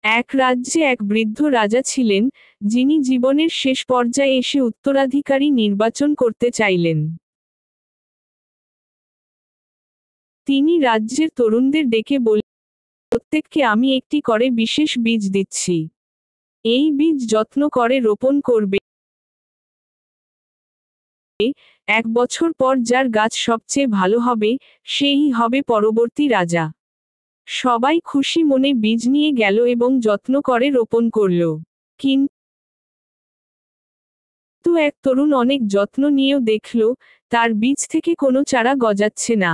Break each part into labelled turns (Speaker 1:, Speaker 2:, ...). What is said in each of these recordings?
Speaker 1: এক রাজ্যে এক বৃদ্ধ রাজা ছিলেন, যিনি জীবনের শেষ পর্যায়ে এসে উত্তরাধিকারী নির্বাচন করতে চাইলেন। তিনি রাজ্যের তরুণদের ডেকে বললেন, প্রত্যেককে আমি একটি করে বিশেষ বীজ দিচ্ছি। এই বীজ যত্ন করে রোপণ করবে। 1 বছর পর যার গাছ সবচেয়ে ভালো হবে, সেই হবে পরবর্তী রাজা। সবাই খুশি মনে বীজ নিয়ে গেল এবং যত্ন করে রোপণ করল। কিন্তু এক তরুণ অনেক যত্ন নিয়েও দেখল, তার বীজ থেকে কোনো চারা গজাচ্ছে না।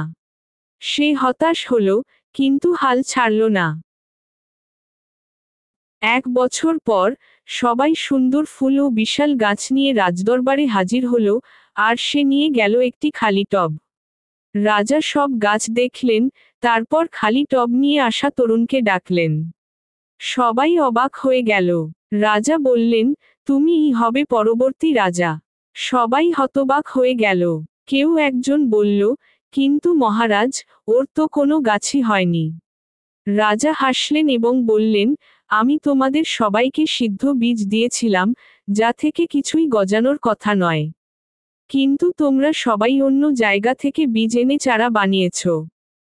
Speaker 1: সে হতাশ হলো, কিন্তু হাল ছাড়ল না। 1 বছর পর, সবাই সুন্দর ফুল ও বিশাল গাছ নিয়ে রাজদরবারে হাজির হলো, আর সে নিয়ে গেল একটি খালি টব। রাজা সব গাছ দেখলেন, তারপর খালি টব নিয়ে আসা তরুণকে ডাকলেন। সবাই অবাক হয়ে গেল। রাজা বললেন, তুমিই হবে পরবর্তী রাজা। সবাই হতবাক হয়ে গেল। কেউ একজন বলল, কিন্তু মহারাজ, ওর তো কোনো গাছই হয়নি। রাজা হাসলেন এবং বললেন, আমি তোমাদের সবাইকে সিদ্ধ বীজ দিয়েছিলাম, যা থেকে কিছুই গজানোর কথা নয়। কিন্তু তোমরা সবাই অন্য জায়গা থেকে বীজ এনে চারা বানিয়েছ।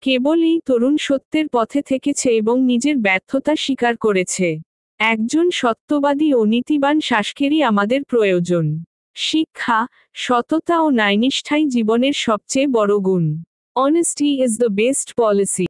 Speaker 1: কেবল এই তরুণ সত্যের পথে থেকেছে এবং নিজের ব্যর্থতা স্বীকার করেছে। একজন সত্যবাদী ও নীতিবান শাসকেরই আমাদের প্রয়োজন। শিক্ষা, সততা ও ন্যায়নিষ্ঠাই জীবনের সবচেয়ে বড় গুণ। Honesty is the best policy.